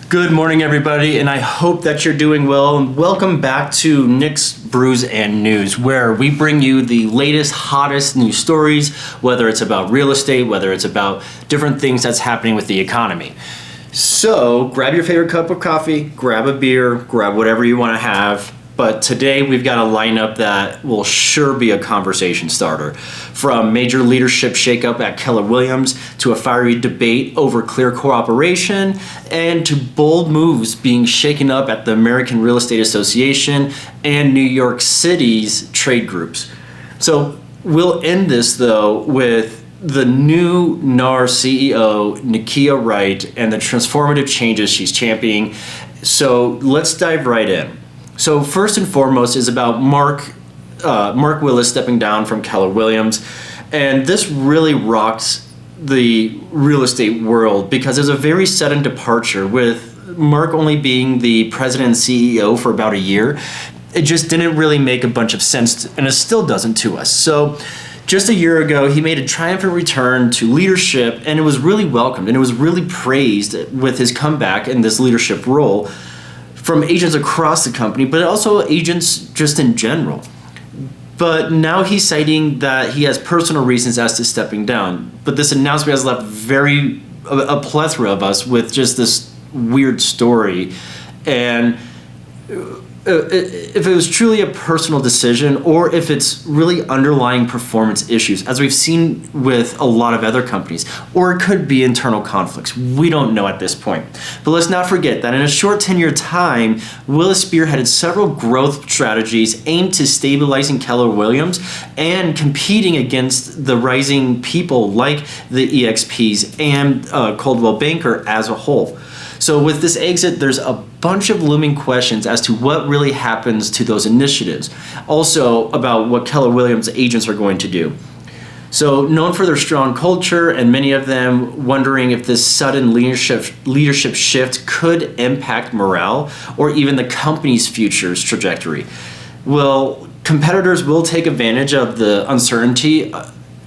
Good morning, everybody, and I hope that you're doing well. And welcome back to Nick's Brews and News, where we bring you the latest, hottest news stories, whether it's about real estate, whether it's about different things that's happening with the economy. So grab your favorite cup of coffee, grab a beer, grab whatever you want to have. But today we've got a lineup that will sure be a conversation starter. From major leadership shakeup at Keller Williams to a fiery debate over clear cooperation and to bold moves being shaken up at the American Real Estate Association and New York City's trade groups. So we'll end this though with the new NAR CEO, Nykia Wright, and the transformative changes she's championing. So let's dive right in. So first and foremost is about Mark Willis stepping down from Keller Williams. And this really rocks the real estate world because it's a very sudden departure with Mark only being the president and CEO for about a year. It just didn't really make a bunch of sense, and it still doesn't to us. So just a year ago, he made a triumphant return to leadership, and it was really welcomed, and it was really praised with his comeback in this leadership role from agents across the company, but also agents just in general. But now he's citing that he has personal reasons as to stepping down. But this announcement has left a plethora of us with just this weird story. And if it was truly a personal decision or if it's really underlying performance issues, as we've seen with a lot of other companies, or it could be internal conflicts. We don't know at this point. But let's not forget that in a short 10-year time, Willis spearheaded several growth strategies aimed to stabilizing Keller Williams and competing against the rising people like the EXPs and Coldwell Banker as a whole. So with this exit, there's a bunch of looming questions as to what really happens to those initiatives. Also about what Keller Williams agents are going to do. So known for their strong culture and many of them wondering if this sudden leadership shift could impact morale or even the company's future's trajectory. Well, competitors will take advantage of the uncertainty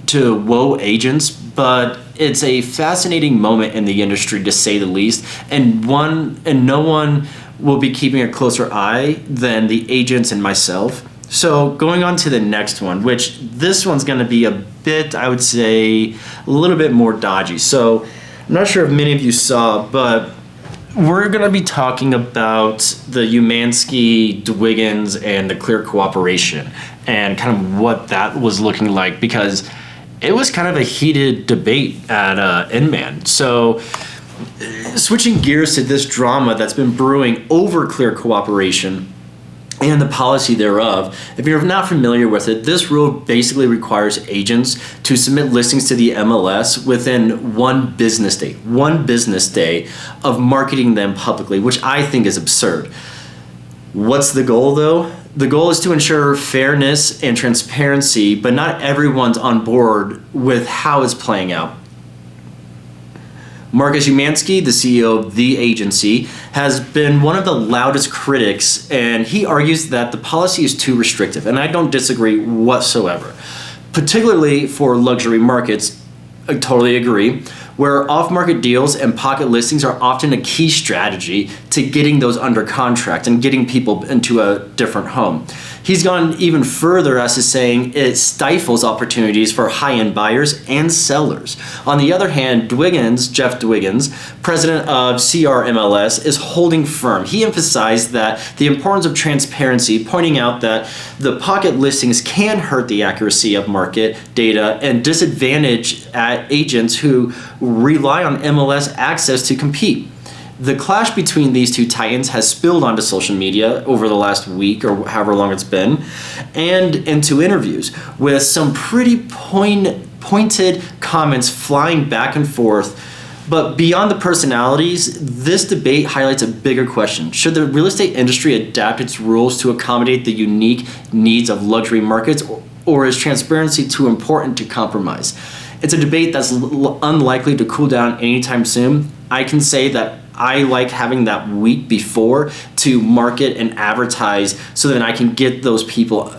to woe agents, but it's a fascinating moment in the industry to say the least, and no one will be keeping a closer eye than the agents and myself. So going on to the next one, which this one's going to be a bit, I would say, a little bit more dodgy. So I'm not sure if many of you saw, but we're going to be talking about the Umansky, Dwiggins, and the clear cooperation and kind of what that was looking like, because it was kind of a heated debate at Inman. So switching gears to this drama that's been brewing over clear cooperation and the policy thereof, if you're not familiar with it, this rule basically requires agents to submit listings to the MLS within one business day of marketing them publicly, which I think is absurd. What's the goal though? The goal is to ensure fairness and transparency, but not everyone's on board with how it's playing out. Marcus Umansky, the CEO of the agency, has been one of the loudest critics, and he argues that the policy is too restrictive, and I don't disagree whatsoever. Particularly for luxury markets, I totally agree, where off-market deals and pocket listings are often a key strategy to getting those under contract and getting people into a different home. He's gone even further as to saying it stifles opportunities for high-end buyers and sellers. On the other hand, Jeff Dwiggins, president of CRMLS, is holding firm. He emphasized that the importance of transparency, pointing out that the pocket listings can hurt the accuracy of market data and disadvantage agents who rely on MLS access to compete. The clash between these two titans has spilled onto social media over the last week or however long it's been, and into interviews with some pretty pointed comments flying back and forth. But beyond the personalities, this debate highlights a bigger question. Should the real estate industry adapt its rules to accommodate the unique needs of luxury markets, or is transparency too important to compromise? It's a debate that's unlikely to cool down anytime soon. I can say that I like having that week before to market and advertise so that I can get those people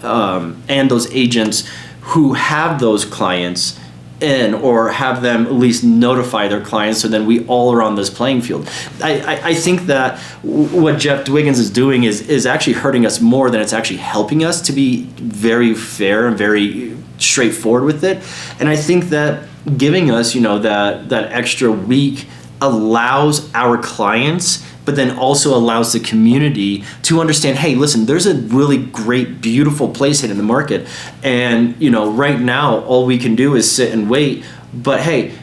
and those agents who have those clients in or have them at least notify their clients so then we all are on this playing field. I think that what Jeff Dwiggins is doing is actually hurting us more than it's actually helping us, to be very fair and very straightforward with it. And I think that giving us, that extra week allows our clients, but then also allows the community to understand, hey, listen, there's a really great, beautiful place in the market. And, right now, all we can do is sit and wait. But hey,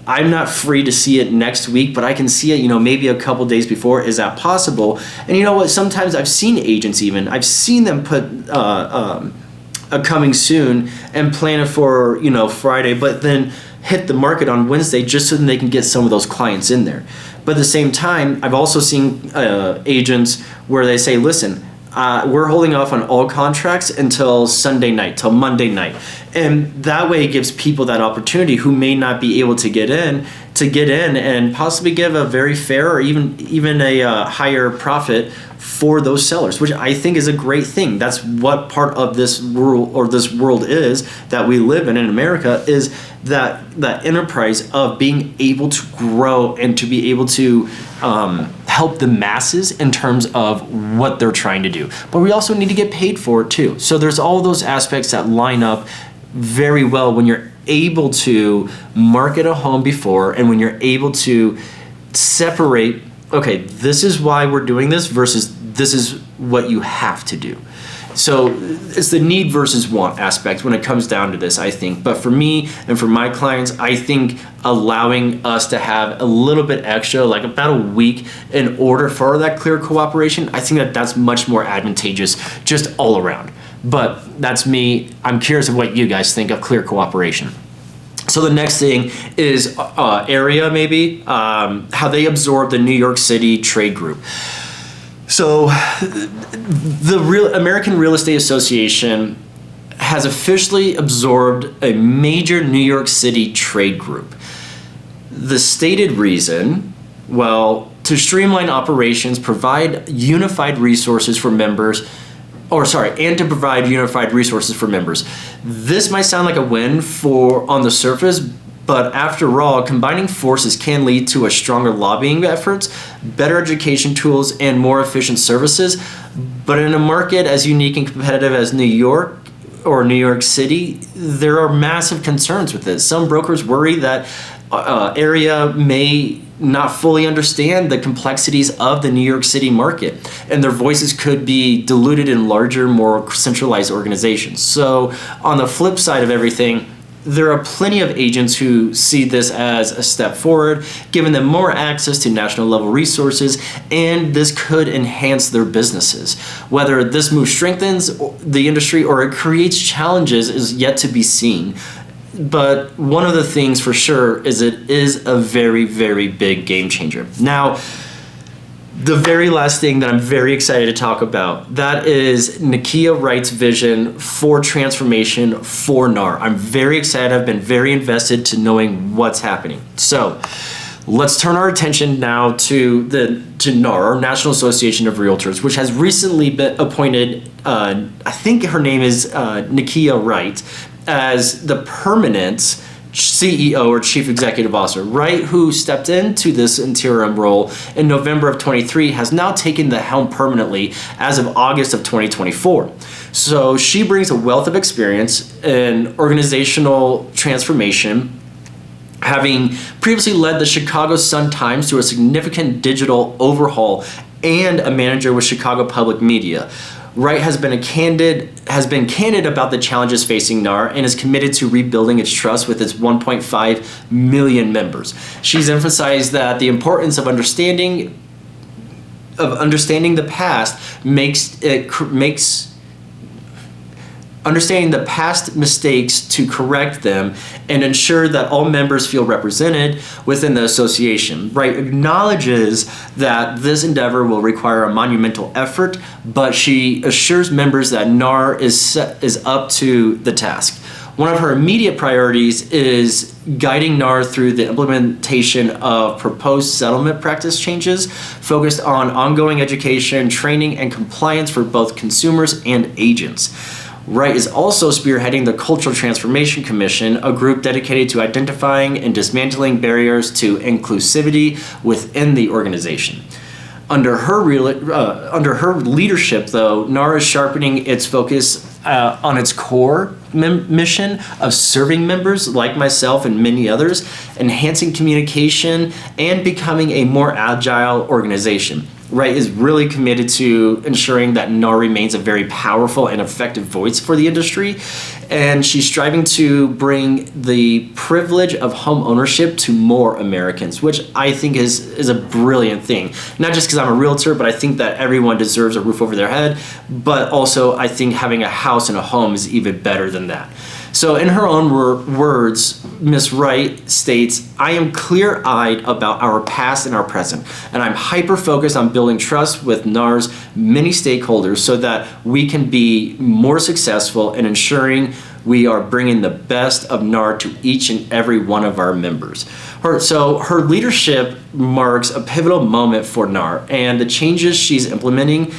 I'm not free to see it next week, but I can see it, maybe a couple days before. Is that possible? And you know what? Sometimes I've seen agents I've seen them put a coming soon and plan it for, Friday, but then hit the market on Wednesday just so that they can get some of those clients in there. But at the same time, I've also seen agents where they say, listen, we're holding off on all contracts until Sunday night, till Monday night. And that way it gives people that opportunity who may not be able to get in and possibly give a very fair or even a higher profit for those sellers, which I think is a great thing. That's what part of this world is that we live in America, is that enterprise of being able to grow and to be able to help the masses in terms of what they're trying to do. But we also need to get paid for it too. So there's all those aspects that line up very well when you're able to market a home before, and when you're able to separate, okay, this is why we're doing this versus this is what you have to do. So it's the need versus want aspect when it comes down to this, I think. But for me and for my clients, I think allowing us to have a little bit extra, like about a week, in order for that clear cooperation, I think that's much more advantageous just all around. But that's me. I'm curious of what you guys think of clear cooperation. So the next thing is area, maybe, how they absorb the New York City trade group. So the American Real Estate Association has officially absorbed a major New York City trade group. The stated reason, well, to streamline operations, provide unified resources for members, and to provide unified resources for members. This might sound like a win on the surface, but after all, combining forces can lead to a stronger lobbying efforts, better education tools, and more efficient services. But in a market as unique and competitive as New York or New York City, there are massive concerns with this. Some brokers worry that area may not fully understand the complexities of the New York City market, and their voices could be diluted in larger, more centralized organizations. So on the flip side of everything, there are plenty of agents who see this as a step forward, giving them more access to national level resources, and this could enhance their businesses. Whether this move strengthens the industry or it creates challenges is yet to be seen. But one of the things for sure is it is a very, very big game changer. Now, the very last thing that I'm very excited to talk about, that is Nykia Wright's vision for transformation for NAR. I'm very excited. I've been very invested to knowing what's happening. So let's turn our attention now to NAR, National Association of Realtors, which has recently been appointed, I think her name is Nykia Wright, as the permanent CEO or Chief Executive Officer. Wright, who stepped into this interim role in November of 23, has now taken the helm permanently as of August of 2024. So she brings a wealth of experience in organizational transformation, having previously led the Chicago Sun-Times through a significant digital overhaul and a manager with Chicago Public Media. Wright has been candid about the challenges facing NAR and is committed to rebuilding its trust with its 1.5 million members. She's emphasized that the importance of understanding the past makes understanding the past mistakes to correct them and ensure that all members feel represented within the association. Wright acknowledges that this endeavor will require a monumental effort, but she assures members that NAR is up to the task. One of her immediate priorities is guiding NAR through the implementation of proposed settlement practice changes focused on ongoing education, training, and compliance for both consumers and agents. Wright is also spearheading the Cultural Transformation Commission, a group dedicated to identifying and dismantling barriers to inclusivity within the organization. Under her leadership, though, NAR is sharpening its focus on its core mission of serving members like myself and many others, enhancing communication, and becoming a more agile organization. Wright is really committed to ensuring that NAR remains a very powerful and effective voice for the industry, and she's striving to bring the privilege of home ownership to more Americans, which I think is a brilliant thing. Not just because I'm a realtor, but I think that everyone deserves a roof over their head, but also I think having a house and a home is even better than that. So in her own words, Ms. Wright states, "I am clear-eyed about our past and our present, and I'm hyper-focused on building trust with NAR's many stakeholders so that we can be more successful in ensuring we are bringing the best of NAR to each and every one of our members." Her leadership marks a pivotal moment for NAR, and the changes she's implementing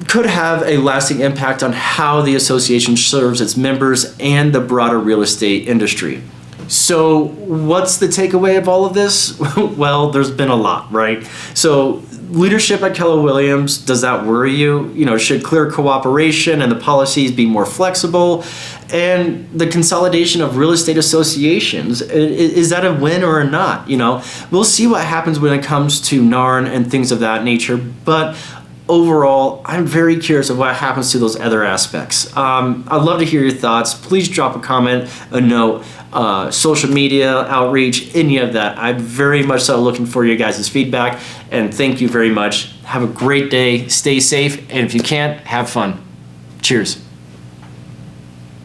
could have a lasting impact on how the association serves its members and the broader real estate industry. So what's the takeaway of all of this? Well, there's been a lot, right? So leadership at Keller Williams, does that worry you? Should clear cooperation and the policies be more flexible? And the consolidation of real estate associations, is that a win or a not? We'll see what happens when it comes to NAR and things of that nature, but overall, I'm very curious of what happens to those other aspects. I'd love to hear your thoughts. Please drop a comment, a note, social media, outreach, any of that. I'm very much so looking for you guys' feedback, and thank you very much. Have a great day, stay safe, and if you can't, have fun. Cheers.